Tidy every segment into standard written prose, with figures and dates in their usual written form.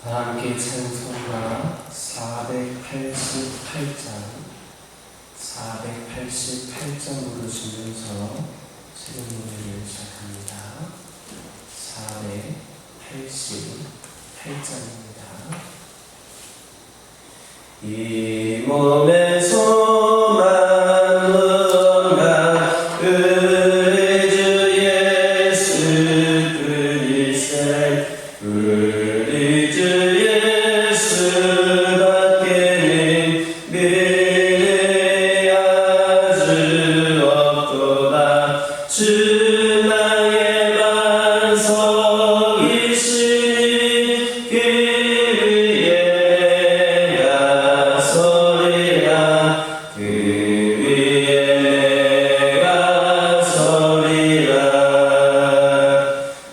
함께 찬송가 488장 부르시면서 새로운 노래를 시작합니다. 488장입니다. 이 몸의 소망 우리 주 예수 그리스도 우리 주 예수밖에는 미래에 아주 없도다. 주 나의 반석이시니 그 위에 내가 서리라. 그 위에 내가 서리라.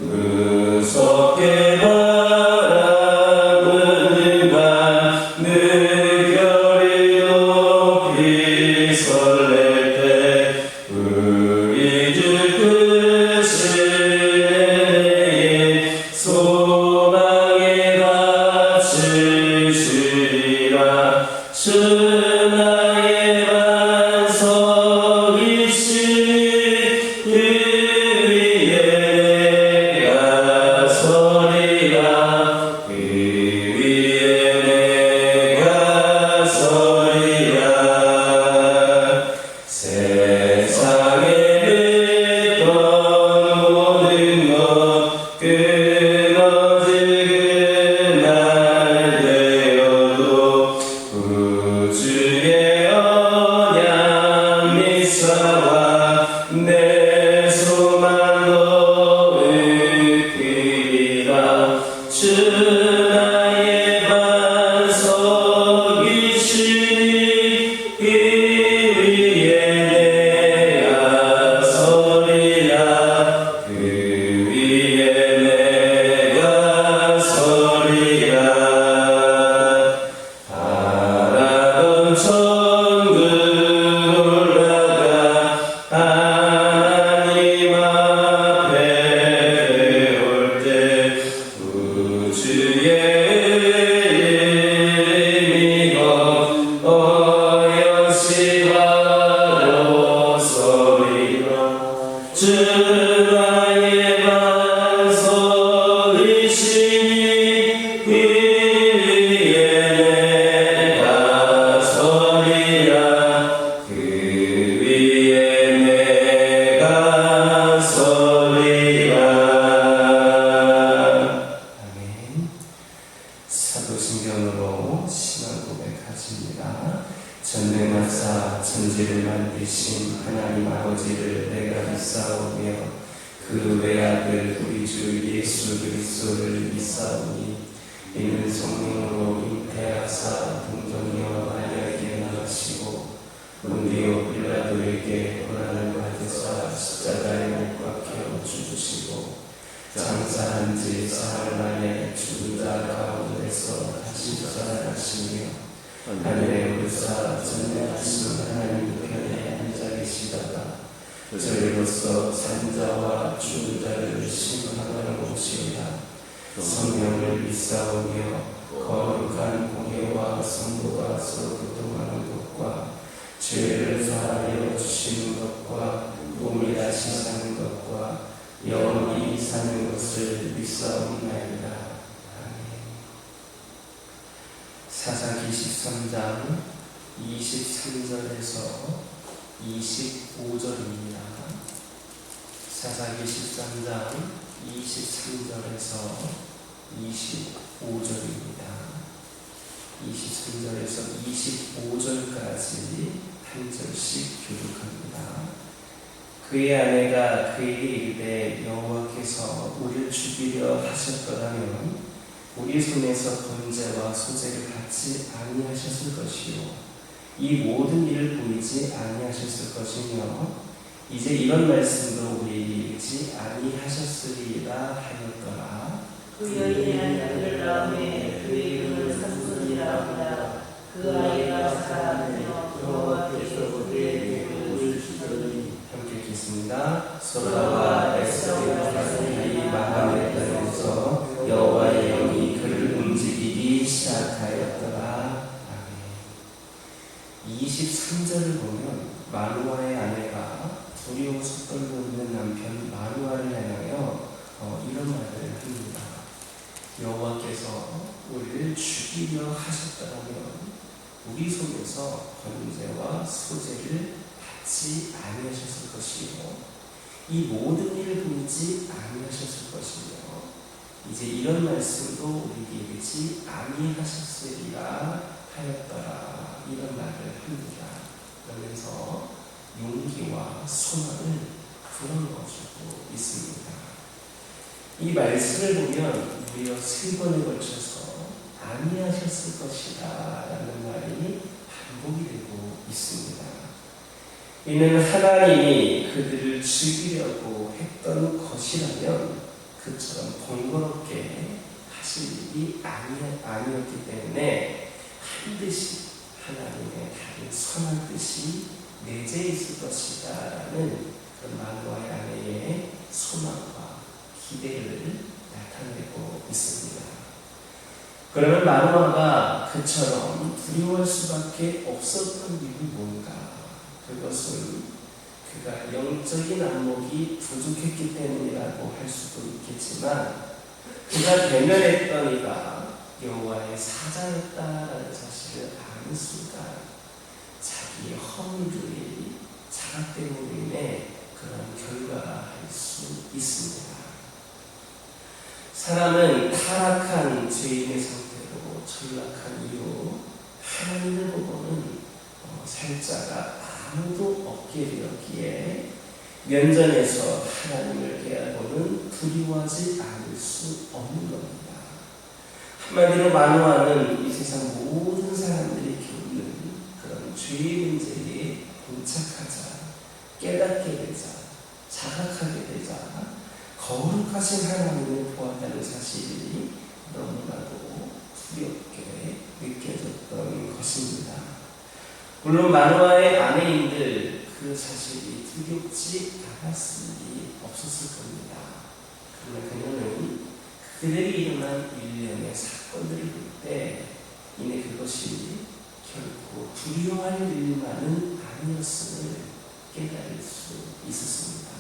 무섭게 바라보는 밤 늦결이 높이 설렐 때 우리 주 크신 소망의 밭을 주리라. 주 나의 반석이시니 그 위에 내가 서리라. 그 위에 내가 서리라. 세상에 맺던 모든 것 끊어질 그날 되어도 우주의 언약 미사와 내 소망도 으리라. 주 나의 반석이시니 그 위에 내가 서리라. 그 위에 내가 서리라. 바라던 천국 올라가 하나님 앞에 올 때 우주의 이름이고 어여시바로 서리라. 주 나의 반석이시니 그 위에 내가 서리라. 그 위에 내가 서리라. 아멘. 사도신경으로 신앙 고백하십니다. 전능하사 천지를 만드신 하나님 아버지를 내가 믿사오며 그 외아들 우리 주 예수 그리스도를 믿사오니 이는 성령으로 잉태하사 동정녀 마리아에게 나가시고 본디오 빌라도에게 고난을 받으사 십자가에 못 박혀 죽으시고 장사한 지 사흘 만에 죽은 자 가운데서 다시 살아나시며 하늘에 오르사 전능하신 하나님 우편에 앉아 계시다가 저희로서 산자와 죽은 자를 심판하러 오시리라. 성령을 믿사오며 거룩한 공회와 성도가 서로 교통하는 것과 죄를 사하여 주시는 것과 몸이 다시 사는 것과 영원히 사는 것을 믿사옵나이다. 아멘. 사사기 13장 23절에서 25절입니다. 사사기 13장 23절에서 25절입니다. 23절에서 25절까지 한 절씩 교독합니다. 그의 아내가 그에게 이르되 여호와께서 우리를 죽이려 하셨더라면 우리 손에서 번제와 소제를 받지 아니하셨을 것이요 이 모든 일을 보이지 아니하셨을 것이며 이제 이런 말씀도 우리에게 읽지 아니하셨으리라 하였더라. 그 여인의 아들을 낳음에 그 이름을 삼손이라 하라. 그 아이가 자라며 여호와께서 그에게 복을 주시더니 함께 읽겠습니다. 소라와 에스더가 사이 마함의 땅에서 여호와의 영이 그를 움직이 합니다. 여호와께서 우리를 죽이려 하셨다면 우리 속에서 번제와 소제를 받지 아니하셨을 것이요 이 모든 일을 보이지 아니하셨을 것이며 이제 이런 말씀도 우리에게 지 아니하셨으리라 하였더라 이런 말을 합니다. 그러면서 용기와 소망을 불어넣어주고 있습니다. 이 말씀을 보면 무려 3번에 걸쳐서 아니하셨을 것이다 라는 말이 반복이 되고 있습니다. 이는 하나님이 그들을 죽이려고 했던 것이라면 그처럼 번거롭게 하실 일이 아니었기 때문에 반드시 하나님의 다른 선한 뜻이 내재 있을 것이다 라는 그런 마노아의 아내의 소망과 기대를 나타내고 있습니다. 그러면 마노아가 그처럼 두려워할 수밖에 없었던 이유는 뭔가? 그것은 그가 영적인 안목이 부족했기 때문이라고 할 수도 있겠지만 그가 대면했던 이가 여호와의 사자였다라는 사실을 아는 순간 자기의 허물들이 자각됨으로 인해 그런 결과가 할 수 있습니다. 사람은 타락한 죄인의 상태로 전락한 이후 하나님을 보고는 살 자가 아무도 없게 되었기에 면전에서 하나님을 대하고는 두려워하지 않을 수 없는 겁니다. 한마디로 마노아는 이 세상 모든 사람들이 겪는 그런 죄의 문제에 봉착하자, 깨닫게 되자, 자각하게 되자 거룩하신 하나님을 보았다는 사실이 너무나도 두렵게 느껴졌던 것입니다. 물론 마노아의 아내인들 그 사실이 두렵지 않았을 리 없었을 겁니다. 그러나 그녀는 그들에게 일어난 일련의 사건들을 볼 때 이내 그것이 결코 두려워할 일만은 아니었음을 깨달을 수 있었습니다.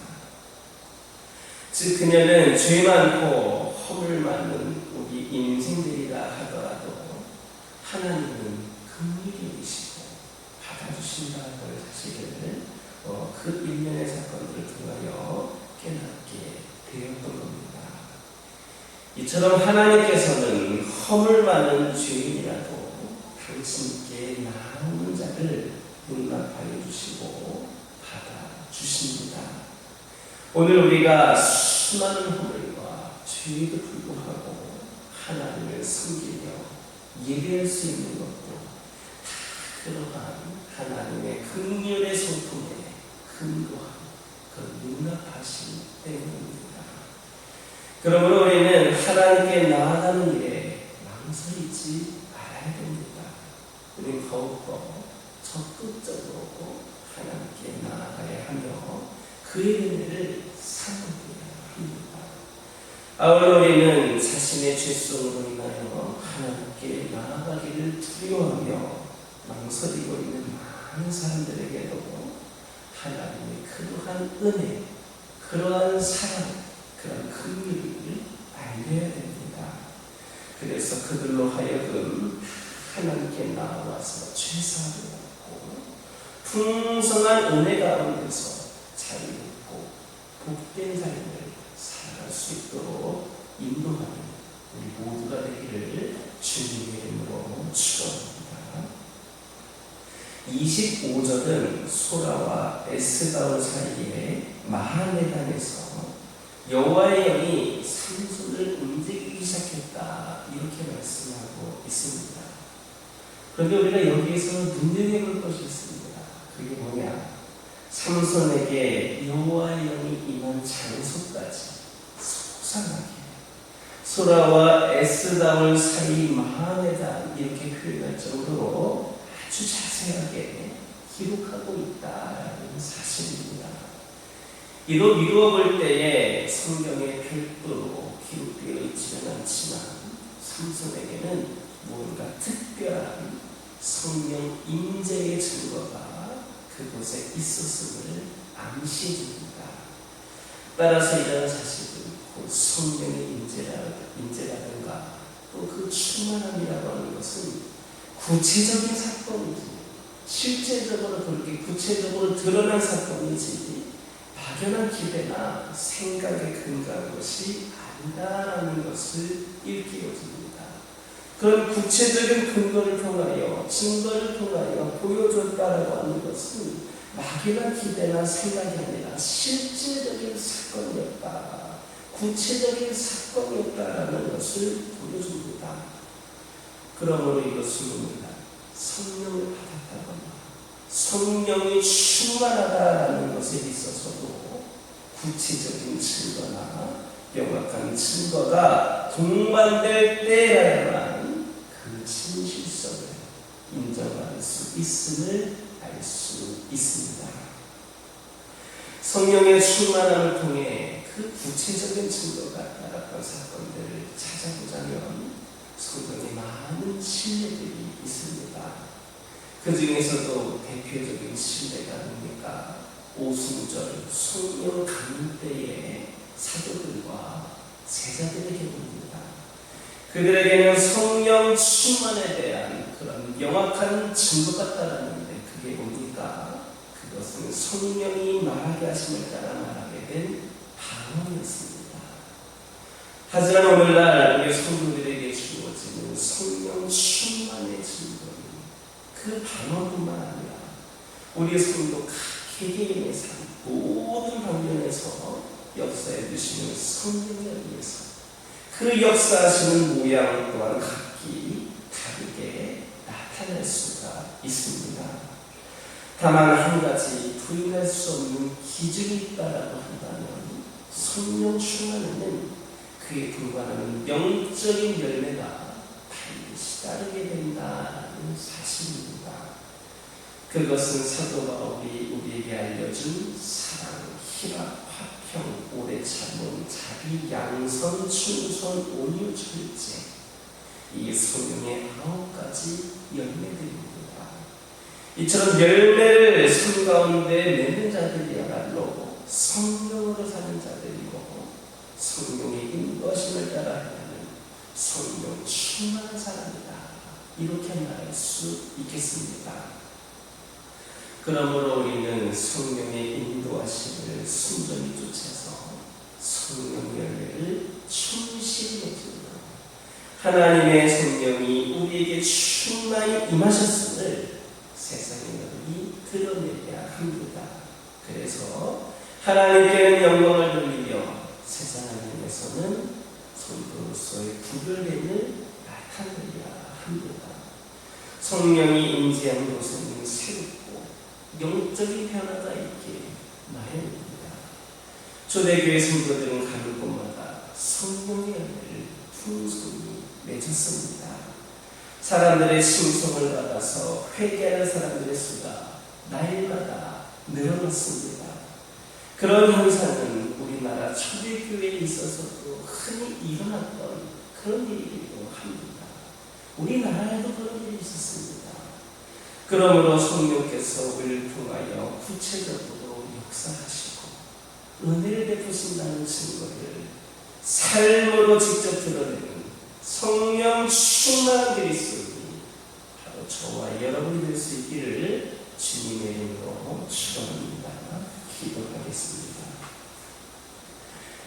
즉 그녀는 죄 많고 허물 많은 우리 인생들이라 하더라도 하나님은 긍휼이시고 받아주신다는 사실을 그 일련의 사건들을 통하여 깨닫게 되었던 겁니다. 이처럼 하나님께서는 허물 많은 죄인이라도 당신께 나오는 자를 용납하여 주시고 받아주십니다. 오늘 우리가 수많은 허물과 죄에도 불구하고 하나님을 섬기며 예배할 수 있는 것도 다 그러한 하나님의 긍휼의 성품에 근거한 그 용납하심 때문입니다. 그러므로 우리는 하나님께 나아가는 일에 망설이지 말아야 됩니다. 우리는 더욱더 적극적으로 하나님께 나아가야 하며 그의 은혜를 사모해야 합니다. 아울러 우리는 자신의 죄성으로 인하여 하나님께 나아가기를 두려워하며 망설이고 있는 많은 사람들에게도 하나님의 그러한 은혜, 그러한 사랑, 그런 긍휼을 알려야 됩니다. 그래서 그들로 하여금 하나님께 나와서 죄사함을 받고 풍성한 은혜 가운데서 자유롭고 복된 삶을 살아갈 수 있도록 인도하는 우리 모두가 되기를 주님의 이름으로 축원합니다. 25절은 소라와 에스다올 사이에 마하네단에서 여호와의 영이 삼손을 움직이기 시작했다 이렇게 말씀하고 있습니다. 그런데 우리가 여기에서 눈여겨볼 것이 있습니다. 그게 뭐냐? 삼손에게 여호와의 영이 임한 장소까지 소상하게 소라와 에스다올 사이 마하네단 이렇게 표현할 정도로 아주 자세하게 기록하고 있다는 사실입니다. 이로 미루어 볼 때에 성경에 별도로 기록되어 있지는 않지만 삼손에게는 뭔가 특별한 성령 임재의 증거가 그곳에 있었음을 암시해 줍니다. 따라서 이런 사실은 곧 성령의 인재라든가 또 그 충만함이라고 하는 것은 구체적인 사건이지, 실제적으로 그렇게 구체적으로 드러난 사건이지 막연한 기대나 생각에 근거한 것이 아니다라는 것을 일깨워줍니다. 그런 구체적인 근거를 통하여, 증거를 통하여 보여줬다라고 하는 것은 막연한 기대나 생각이 아니라 실제적인 사건이었다, 구체적인 사건이었다라는 것을 보여줍니다. 그러므로 이것은 뭡니까? 성령을 받았다거나 성령이 충만하다라는 것에 있어서도 구체적인 증거나 명확한 증거가 동반될 때라야만 그 진실성을 인정할 수 있음을 알 수 있습니다. 성령의 충만함을 통해 그 구체적인 증거가 따랐던 사건들을 찾아보자면 성경에 많은 신뢰들이 있습니다. 그 중에서도 대표적인 신뢰가 뭡니까? 오순절 성령 강림 때의 사도들과 제자들에게 봅니다. 그들에게는 성령 충만에 대한 그런 명확한 증거가 따랐는데 그게 뭡니까? 그것은 성령이 말하게 하심을 따라 말하게 된 방언이었습니다. 하지만 오늘날 우리 성도들에게 주어지는 성령 충만의 증거는 그 방언뿐만 아니라 우리 성도 각 개개인의 삶 모든 방면에서 역사해 주시는 성령에 의해서 그 역사하시는 모양 또한 각기 다르게 나타날 수가 있습니다. 다만 한 가지 부인할 수 없는 기준이 있다라고 한다면 성령 충만에는 그에 불과한 영적인 열매가 반드시 따르게 된다는 사실입니다. 그것은 사도 바울이 우리에게 알려준 사랑, 희락, 화평, 오래 참음, 자비, 양선, 충성, 온유, 절제, 이 성령의 9가지 열매들입니다. 이처럼 열매를 삶 가운데 맺는 자들이야말로 성령으로 사는 자들이고 성령의 인도하심을 따라 하는 성령 충만한 사람이다, 이렇게 말할 수 있겠습니다. 그러므로 우리는 성령의 인도하심을 순전히 쫓아서 성령 열매를 충실히 맺으며 하나님의 성령이 우리에게 충만히 임하셨음을 세상에 널리 드러내야 합니다. 그래서 하나님께는 영광을 돌리며 세상 안에서는 성도로서의 구별됨을 나타내야 합니다. 성령이 임재한 곳에는 새롭고 영적인 변화가 있게 마련입니다. 초대교회 성도들은 가는 곳마다 성령의 열매를 풍성히 맺었습니다. 사람들의 칭송을 받아서 회개하는 사람들의 수가 날마다 늘어났습니다. 그런 현상은 우리나라 초대교회에 있어서도 흔히 일어났던 그런 일이기도 합니다. 우리나라에도 그런 일이 있었습니다. 그러므로 성령께서 우리를 통하여 구체적으로 역사하시고 은혜를 베푸신다는 증거를 삶으로 직접 드러내는 성령 충만한 그리스도인이 바로 저와 여러분이 될 수 있기를 주님의 이름으로 축원합니다. 기도하겠습니다.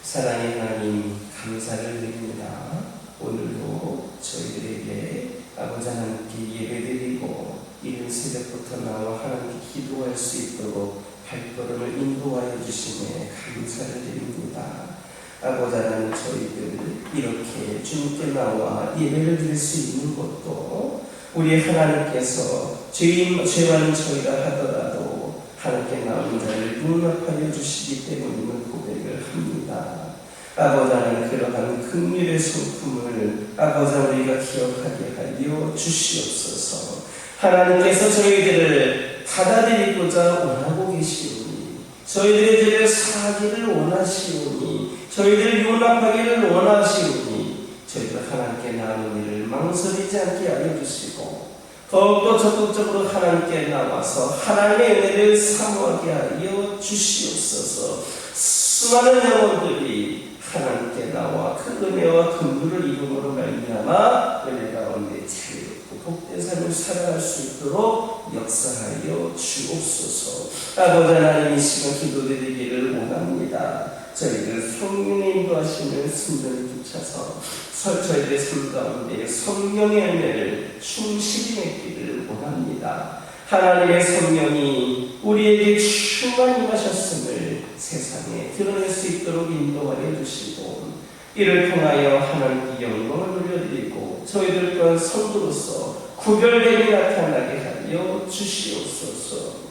사랑의 하나님, 감사를 드립니다. 오늘도 저희들에게 아버지 하나님께 예배드리고 이른 새벽부터 나와 하나님께 기도할 수 있도록 발걸음을 인도하여 주심에 감사를 드립니다. 아버지 하나님, 저희들 이렇게 주님께 나와 예배를 드릴 수 있는 것도 우리 하나님께서 죄와는 저희가 하더라도 하나님께 나온 자를 용납하여 주시기 때문임을 고백을 합니다. 아버지 하나님, 그러한 긍휼의 성품을 아버지 우리가 기억하게 하여 주시옵소서. 하나님께서 저희들을 받아들이고자 원하고 계시오니, 저희들의 죄를 사하기를 원하시오니, 저희들을 용납하기를 원하시오니, 저희가 하나님께 나오는 일을 망설이지 않게 하여 주시고 더욱더 적극적으로 하나님께 나와서 하나님의 은혜를 사모하게 하여 주시옵소서. 수많은 영혼들이 하나님께 나와 그 은혜와 긍휼을 이름으로 말미암아 은혜 가운데 자유롭고 복된 삶을 살아갈 수 있도록 역사하여 주옵소서. 아버지 하나님, 이 시간 기도드리기를 원합니다. 저희들 성령의 인도하시는 순전히 붙여서 저희들의 삶 가운데 성령의 은혜를 충실히 맺기를 원합니다. 하나님의 성령이 우리에게 충만히 임하셨음을 세상에 드러낼 수 있도록 인도하여 주시고, 이를 통하여 하나님께 영광을 돌려드리고 저희들 또한 성도로서 구별됨이 나타나게 하여 주시옵소서.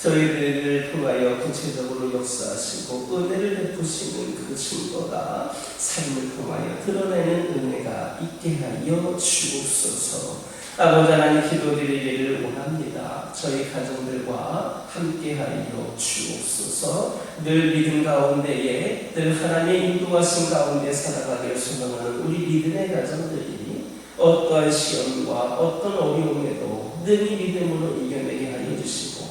저희들을 통하여 구체적으로 역사하시고 은혜를 베푸시는 그 증거가 삶을 통하여 드러내는 은혜가 있게 하여 주옵소서. 아버지 하나님, 기도드리기를 원합니다. 저희 가정들과 함께하여 주옵소서. 늘 믿음 가운데에, 늘 하나님의 인도하신 가운데 살아가기를 소망하는 우리 믿음의 가정들이 어떠한 시험과 어떤 어려움에도 능히 믿음으로 이겨내게 하여 주시고,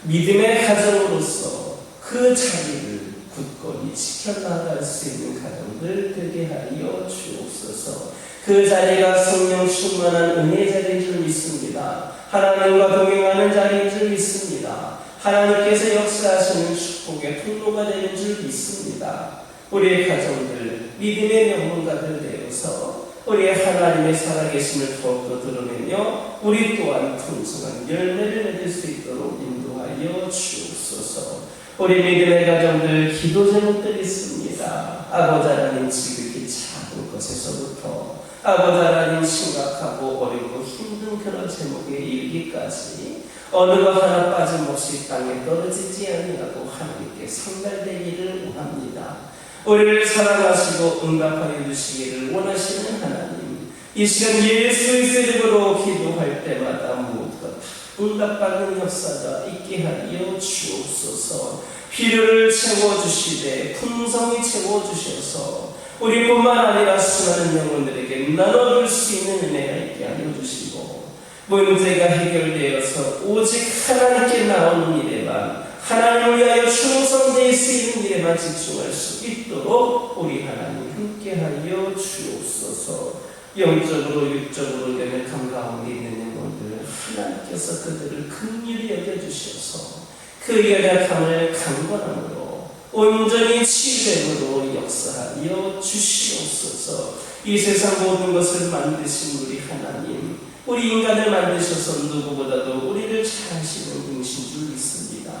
믿음의 가정으로서 그 자리를 굳건히 지켜나갈 수 있는 가정들 되게 하여 주옵소서. 그 자리가 성령 충만한 은혜의 자리인 줄 믿습니다. 하나님과 동행하는 자리인 줄 믿습니다. 하나님께서 역사하시는 축복의 통로가 되는 줄 믿습니다. 우리의 가정들 믿음의 명문가들 되어서 우리의 하나님의 살아계심을 더욱더 드러내며 우리 또한 풍성한 열매를 맺을 수 있도록 인도하여 주옵소서. 우리 믿음의 가정들 기도 제목들이 있습니다. 아버지 하나님, 지극히 작은 것에서부터 아버지 하나님, 심각하고 어렵고 힘든 그런 제목에 이르기까지 어느 것 하나 빠짐없이 땅에 떨어지지 아니하고 하나님께 상달되기를 원합니다. 우리를 사랑하시고 응답하여 주시기를 원하시는 하나님, 이 시간 예수 이름으로 기도할 때마다 모두가 응답받는 역사가 있게 하여 주옵소서. 필요를 채워주시되 풍성히 채워주셔서 우리뿐만 아니라 수많은 영혼들에게 나눠줄 수 있는 은혜가 있게 하여 주시고, 문제가 해결되어서 오직 하나님께 나오는 일에만, 하나님을 위하여 충성되어 쓰이는 일에만 집중할 수 있도록 우리 하나님 함께하여 주옵소서. 영적으로 육적으로 연약함 가운데 있는 영혼들, 하나님께서 그들을 긍휼히 여겨주셔서 그 연약함을 강건함으로 온전히 치유됨으로 역사하여 주시옵소서. 이 세상 모든 것을 만드신 우리 하나님, 우리 인간을 만드셔서 누구보다도 우리를 잘 아시는 분이신 줄 믿습니다.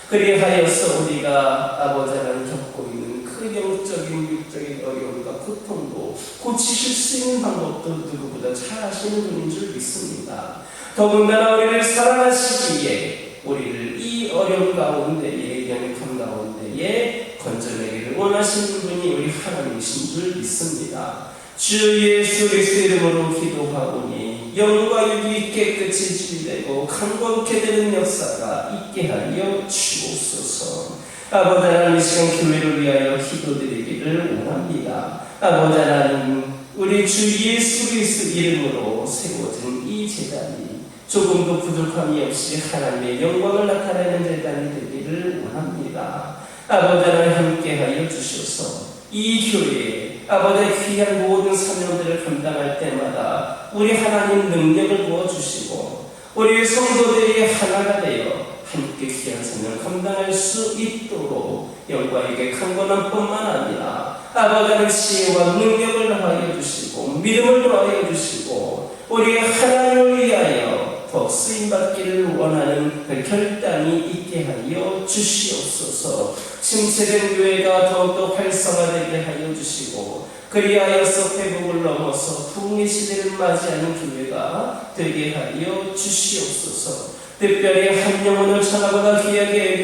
그리하여서 우리가 아버지 하나님 겪고 있는 그 영적인 육적인 어려움과 고통도 고치실 수 있는 방법도 누구보다 잘 아시는 분인 줄 믿습니다. 더군다나 우리를 사랑하시기에 우리를 이 어려움 가운데에, 연약함 가운데에 건져내기를 원하시는 분이 우리 하나님이신 줄 믿습니다. 주 예수 그리스도 이름으로 기도하오니 영과 육이 깨끗이 치유되고 강건케 되는 역사가 있게 하여 주옵소서. 아버지 하나님, 이 시간 교회를 위하여 기도드리기를 원합니다. 아버지 하나님, 우리 주 예수 그리스도 이름으로 세워진 이 제단이 조금도 부족함이 없이 하나님의 영광을 나타내는 제단이 되기를 원합니다. 아버지 하나님, 함께하여 주셔서 이 교회에 아버지의 귀한 모든 사명들을 감당할 때마다 우리 하나님 능력을 부어주시고 우리 성도들이 하나가 되어 함께 귀한 사명을 감당할 수 있도록 영광에게 강건한 뿐만 아니라 아버지의 지혜와 능력을 더하여 주시고 믿음을 더하여 주시고 우리 하나님을 위하여 더 쓰임받기를 원하는 그 결단이 있게 하여 주시옵소서. 침체된 교회가 더욱더 활성화되게 하여 주시고 그리하여서 회복을 넘어서 부흥의 시대를 맞이하는 교회가 되게 하여 주시옵소서. 특별히 한 영혼을 천하보다 귀하게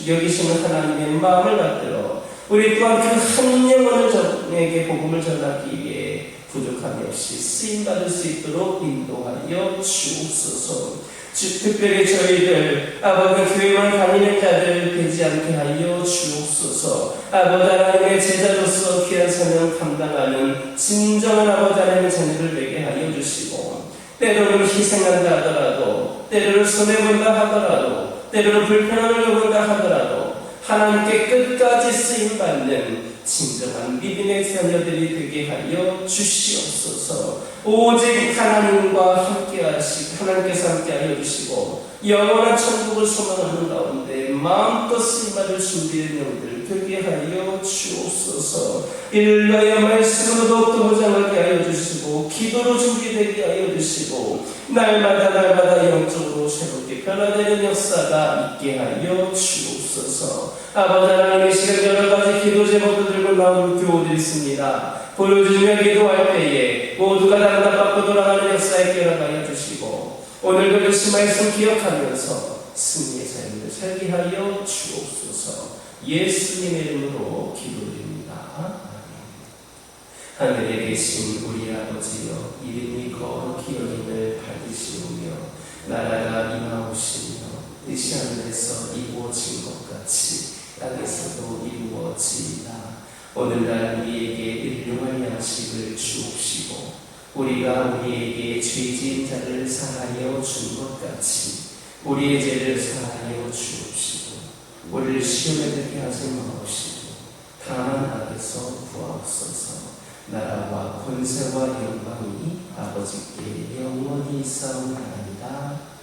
여기시는 하나님의 마음을 받들어 우리 또한 그 한 영혼을 저에게 복음을 전하기 위해 부족함이 없이 쓰임받을 수 있도록 인도하여 주옵소서. 특별히 저희들 아버지 교회만 다니는 자들 되지 않게 하여 주옵소서. 아버지 하나님의 제자로서 귀한 사명 감당하는 진정한 아버지 하나님의 자녀를 되게 하여 주시고 때로는 희생한다 하더라도 때로는 손해본다 하더라도 때로는 불편함을 겪는다 하더라도 하나님께 끝까지 쓰임받는 진정한 믿음의 자녀들이 되게 하여 주시옵소서. 오직 하나님과 하나님께서 함께하여 주시고 영원한 천국을 소망하는 가운데 마음껏 쓰임받을 준비된 영들 되게 하여 주옵소서. 이를 너의 말씀으로 더욱더 보장하게 하여 주시고 기도로 준비되게 하여 주시고 날마다 영적으로 새롭게 변화되는 역사가 있게 하여 주옵소서. 아버지 하나님, 이 시간 여러 가지 기도 제목을 들고 나오는 교우들이 있습니다. 보여주며 기도할 때에 모두가 단답받고 돌아가는 역사에 깨어나게 해주시고 오늘도 열심히 말씀 기억하면서 승리의 삶을 살게 하여 주옵소서. 예수님의 이름으로 기도드립니다. 하늘에 계신 우리 아버지여, 이름이 거룩히 여김을 받으시오며 나라가 임하오시며 뜻이 하늘에서 이루어진 것 같이 땅에서도 이루어지이다. 오늘날 우리에게 일용할 양식을 주옵시고 우리가 우리에게 죄지은 자를 사하여 준 것 같이 우리의 죄를 사하여 주옵시고 우리를 시험에 들게 하지 마옵시고 다만 악에서 구하옵소서. 나라와 권세와 영광이 아버지께 영원히 있사옵나이다.